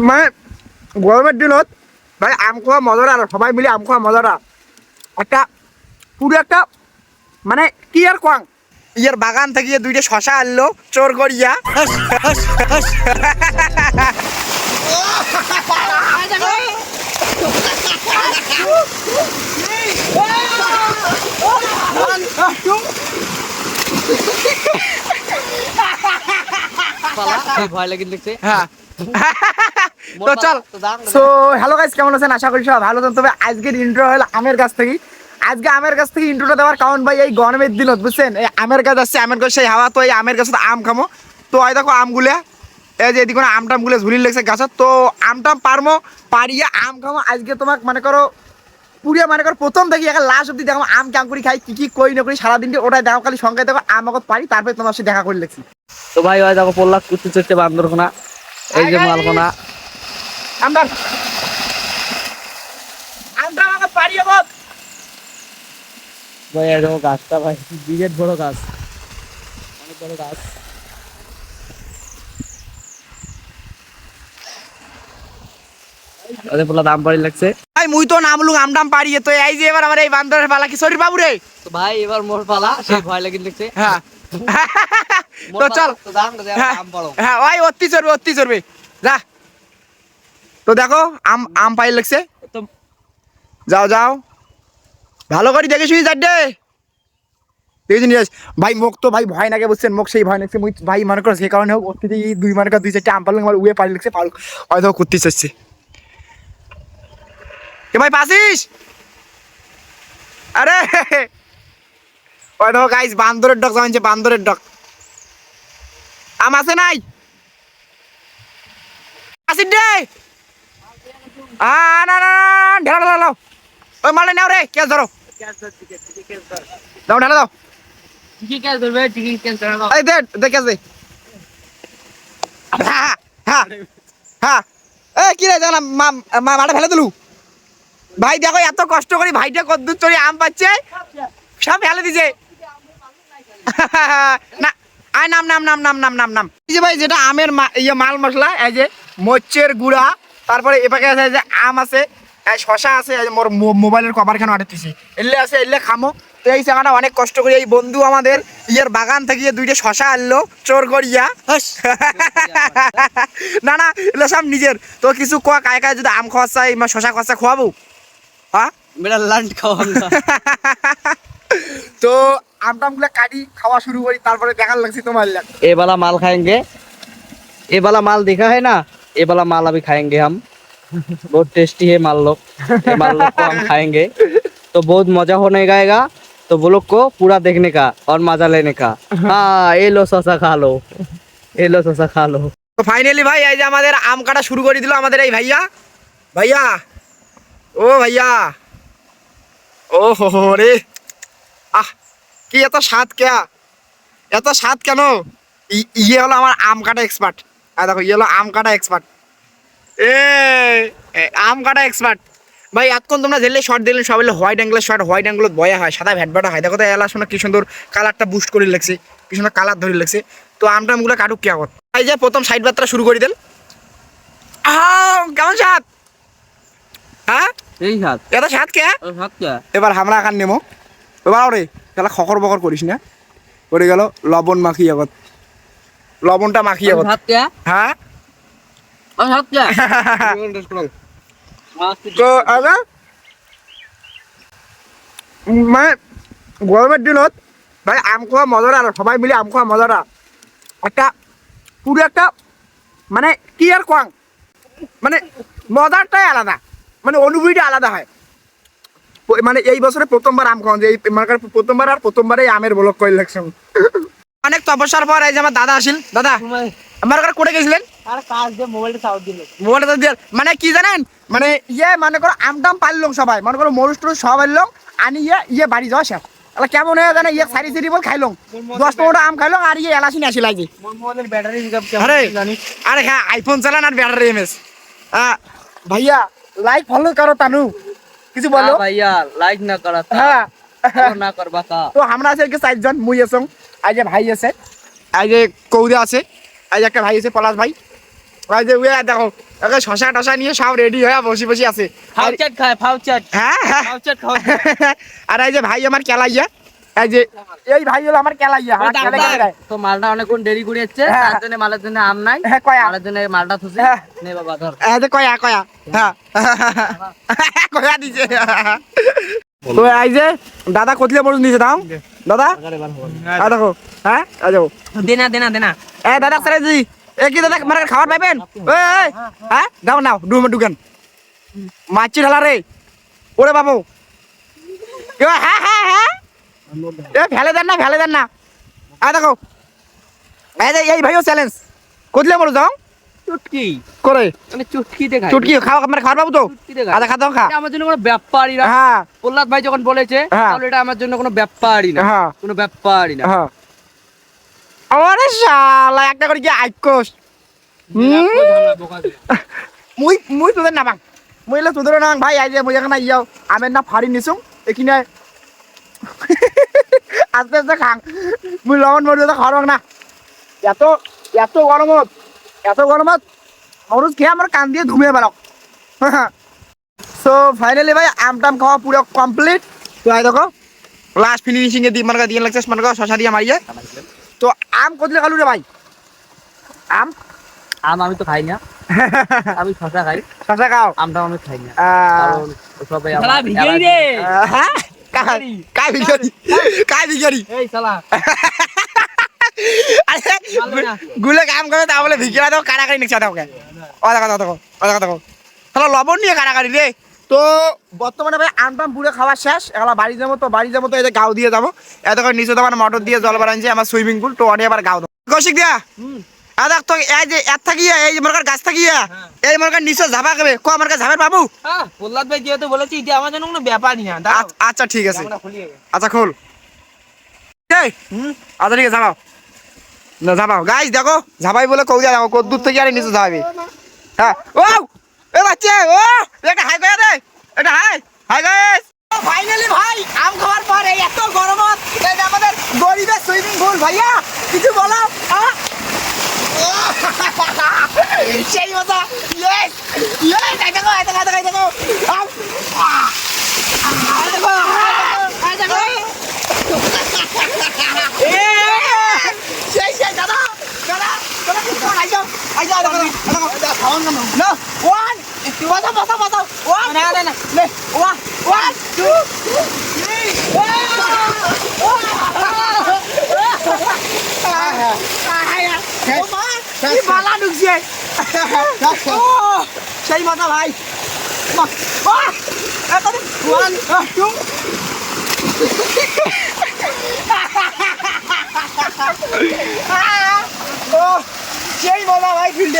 মানে গরমের দিনত ভাই আম খাওয়া মজাটা আর সবাই মিলে আম খাওয়া মজাটা একটা পুরো একটা মানে কি আর কোয়াং ইয়ার বাগান থেকে দুইটা শশা আনলো চোর করিয়া ভয় লাগে দেখছে। হ্যাঁ তো চল সো হ্যালো গাইস, কেমন আছেন? আশা করি সবাই ভালো আছেন। তবে আজকের ইন্ট্রো হলো আমের গাছ থেকে। আজকে আমের গাছ থেকে ইন্ট্রোটা দেওয়ার কারণ ভাই এই গরমের দিনত বুঝছেন, এই আমের গাছ আসছে, আমের গাছ সেই হাওয়া, তো এই আমের গাছে আম খামো। তো এই দেখো আমগুলা, এই যে এদিকে আমটামগুলো ঝুলিয়ে লেগেছে গাছত, তো আমটাম পারমো পারিয়া আম খামো আজকে। তোমাকে মনে করো পুরিয়া মনে করো প্রথম থেকে একটা লাস্ট অব্দি দেখো আম কেমন করে খাই, কি কি করি না করি সারাদিনকে ওটাই দেখো, খালি সংখ্যায় দেখো আম আগত পারি, তারপরে তোমার সাথে দেখা করে লেগছি। তো ভাই ওই দেখো পল্লাক কুচি চড়তে বান্দরখানা, এই যে মালখানা আমটা আমটা আমাকে পারি আগত। ভাই এই দেখো গাছটা ভাই বিরাট বড় গাছ, অনেক বড় গাছ। ওদের পোলা দাম বাড়ি লাগছে ভাই মুই তো নামলুম আমটাম পারিয়ে, তো এই যে এবার আমার এই বান্দরের পালা কি শরীর বাবু রে। তো ভাই এবার মোর পালা, সেই ভয় লাগে দেখছে। হ্যাঁ তো চল, হ্যাঁ হ্যাঁ ওই অতি চড়বে যা। তো দেখো আম আম পাই লাগছে, তো যাও যাও ভালো করে দেখে শুনি চারটে দেখেছি নিয়ে ভাই। মোক তো ভাই ভয় নাগে বুঝছেন, মোক সেই ভয় লাগছে। মুই ভাই মনে করো সেই কারণে হোক অতি দুই মনে কর দুই চারটে আম পারলাম, আমার উয়ে পারি লাগছে, পাল হয়তো করতে চাচ্ছে। এ ভাই পাসিস, আরে ওই দেখো গাইস বান্দরের ডক জানছে, বান্দরের ডক। আম আছে নাই আসিস দে, না না ঢেলা ঢেলা ওই মালে নাও রে, কে ধরো দাও, ঢেলা দাও। এই দে দেখে দে, হ্যাঁ হ্যাঁ হ্যাঁ। এ কি রে জানা মাঠে ফেলে দিলু ভাই। দেখো এত কষ্ট করি ভাইটা কদ্দুর চড়ি আম পাচ্ছে, সব ফেলে দিছে। না আয় নাম নাম নাম নাম নাম নাম নাম এই যে ভাই যেটা আমের ইয়ে মাল মশলা, এই যে মরিচের গুঁড়া, তারপরে এপাকে আছে যে আম আছে, শশা আছে, মোর মোবাইলের কভার খানে আটাতেছি, এলে আছে এলে খামো। তো এই জায়গাটা অনেক কষ্ট করি এই বন্ধু আমাদের ইয়ের বাগান থেকে দুইটা শশা আনলো চোর করিয়া। না না এগুলো সব নিজের। তো কিছু কোয়া কায় কায় যদি আম খাওয়া চাই বা শশা খাওয়া খোয়াবো, হ্যাঁ মেরা লান্ড খাওয়া না। তো আমটামগুলো কাটি খাওয়া শুরু করি, তারপরে দেখার লাগছে তোমার লাগ। ये वाला माल खाएंगे, ये वाला माल देखा है ना, ये वाला माल अभी खाएंगे हम। बहुत टेस्टी है माल लोग, ये माल लोग को हम खाएंगे तो बहुत मजा होने गाएगा। तो वो लोग को पूरा देखने का और मजा लेने का। हाँ ये लो शशा खा लो, ये लो शशा खा लो। তো ফাইনালি ভাই এই যে আমাদের আম কাটা শুরু করে দিল আমাদের এই ভাইয়া। ভাইয়া ও ভাইয়া, ও হো রে, আহ কি এত স্বাদ, কেয়া এত স্বাদ কেন? ইয়ে হলো আমার আম কাটা এক্সপার্ট। আর দেখো ইয়ে হলো আম কাটা এক্সপার্ট, এ আম কাটা এক্সপার্ট ভাই। এতক্ষণ তোমরা জেলে শর্ট দিলেন সব হলো হোয়াইট অ্যাঙ্গেলের শর্ট, হোয়াইট অ্যাঙ্গেলত বয়া হয়, সাদা ভ্যাটবাটা হয়। দেখো তো এলা শোনা কি সুন্দর কালারটা বুস্ট করে লাগছে, কি সুন্দর কালার ধরে লাগছে। তো আমটা আমগুলো কাটুক কে আগত। এই যে প্রথম সাইড বাত্রা শুরু করে দেন। কেমন স্বাদ? হ্যাঁ यही हाथ এত স্বাদ কে? हाथ क्या এবার আমরা খান নেমো, এবার ওরে তাহলে খকর বকর করিস না, করে গেল লবণ মাখি আগত, লবণটা মাখি আগত। हाथ क्या হ্যাঁ और हाथ क्या তো আগে মানে গরমের দিনত ভাই আম খাওয়া মজাটা আর সবাই মিলে আম খাওয়া মজাটা একটা পুরো একটা মানে কি আর কোয়াং মানে মজাটাই আলাদা, মানে অনুভূতিটা আলাদা হয়। মানে এই বছরে প্রথমবার আম খাওয়া, যে এই মানে প্রথমবার আর প্রথমবারই আমের ব্লগ করে লাগছেন। অনেক তপস্যার পর এই যে আমার দাদা আসিল। দাদা আমার ঘরে করে গেছিলেন মোবাইলটা দিয়ে, মানে কি জানেন, মানে ইয়ে মনে করো আমটাম পারলাম সবাই, মনে করো মরুষ টরুষ সব আনলাম, আনি ইয়ে বাড়ি যাওয়া শেষ। তাহলে কেমন হয়ে জানে ইয়ে সারি সারি বল খাইলাম, 10-15টা আম খাইলাম, আর ইয়ে এলাসিন আসিল আগে। আরে আরে হ্যাঁ আইফোন চালান আর ব্যাটারি এমএস। ভাইয়া লাইক ফলো করো তানু, কিছু বলো भैया लाइक ना करा হ্যাঁ। ना करबा का তো আমরা আছে কি 4জন, মুই আছং, আই যে ভাই আছে, আই যে কৌদা আছে, আই যে একটা ভাই আছে পলাশ ভাই, ওই যে উয়ে দেখো ওকে শশা টশা নিয়ে সব রেডি হয়ে বসে বসে আছে ফাউচাট খায় ফাউচাট হ্যাঁ হ্যাঁ ফাউচাট খাওয়া আর এই যে ভাই আমার কেলাইয়া এই যে এই ভাই হলো আমার কেলাইয়া আমার কেলে কেলে দেয়। তো মালটা অনেকক্ষণ দেরি করে যাচ্ছে হ্যাঁ। তার জন্য মালের জন্য আম নাই হ্যাঁ কয়া মালের জন্য মালটা থুসি হ্যাঁ। নে বাবা ধর এই যে কয়া কয়া হ্যাঁ কয়া দিছে তো এই যে দাদা কতলে মরুজ নিছে দাও দাদা আ দেখো হ্যাঁ আ যাও দেনা দেনা দেনা এ দাদা সারে জি এ কি দাদা মার খাবার পাইবেন ওই ওই হ্যাঁ দাও নাও দুগান মাছি ঢালা রে ওরে বাবু হ্যাঁ হ্যাঁ হ্যাঁ এ ফেলে দেন না আ দেখো এই যে এই ভাইও চ্যালেঞ্জ কতলে মরুজ দাও চুটকি করে মানে চুটকি দেখায় চুটকি খাও আমার খাবার পাবো তো চুটকি দেখায় আদা খাও খা এটা আমার জন্য কোনো ব্যাপারই না হ্যাঁ প্রহ্লাদ ভাই যখন বলেছে হ্যাঁ। তাহলে এটা আমার জন্য কোনো ব্যাপারই না হ্যাঁ কোনো ব্যাপারই না হ্যাঁ আরে শালা একটা করে কি আইকোস মুই তোদের না বাং মুই এলে তোদের না ভাই আই যে মুই এখানে ইয়াও আমের না ফাড়ি নিছুম এখানে আস্তে আস্তে খাং মুই লবণ মরিচ তো খাওয়ার না এত এত গরমত মরুচ খেয়ে আমার কান দিয়ে ধুমিয়ে বেড়াও সো ফাইনালি ভাই আম টাম খাওয়া পুরো কমপ্লিট তো আই দেখো লাস্ট ফিনিশিং এ দি মার্কা দিয়ে লাগছে মার্কা শশা দিয়ে মারিয়ে তো আম কতলে খালু রে ভাই আম আম আমি তো খাই না আমি শশা খাই শশা খাও আমটা আমি খাই না আহ, কারণ সবাই আমার allergy। হ্যাঁ কাই ভিখারি এই শালা আরে ভালো না। গুলে কাম করে তা বলে ভিখারা দাও কারাকারি নিচ্ছে ওকে ও দেখো তাহলে লবণ নিয়ে কারাকারি রে তো বর্তমানে ভাই আমটাম পুরো খাওয়া শেষ এখন বাড়ি যাবো তো এই যে গাও দিয়ে যাবো এত করে নিচে তো আমার মোটর দিয়ে জল বাড়াইছে আমার সুইমিং পুল তো অনেক আবার গাও দেবো কৌশিক দিয়া দেখ তো এই যে এর থাকিয়া এই মরকার গাছ থাকিয়া এই মরকার নিচে ঝাপা খাবে ক আমার কাছে ঝাপের বাবু প্রহ্লাদ ভাই যেহেতু বলেছি এটা আমার জন্য কোনো ব্যাপারই না দাঁড়াও, আচ্ছা ঠিক আছে আমরা খুলিয়ে গেছে। আচ্ছা খোল এই আচ্ছা ঠিক আছে ঝাপাও না ঝাপাও গাইস দেখো ঝাপাই বলে কৌ দিয়া দেখো কত দূর থেকে আরে নিচে ঝাপাবি হ্যাঁ ও এ বাচ্চা ও একটা হাই করে দে এটা হাই গাইস ফাইনালি ভাই আম খাওয়ার পর এই এত গরমত এই যে আমাদের গরিবের সুইমিং পুল ভাইয়া কিছু বলো সেই মতো ইয়েস ইয়েস এই দেখো আম সেই দাদা No, one, basta. One, no. One, two, three. কি বালা ঢুকছে সেই মতো ভাই ওয়ান টু সেই মজা ভাই ফিল্ডে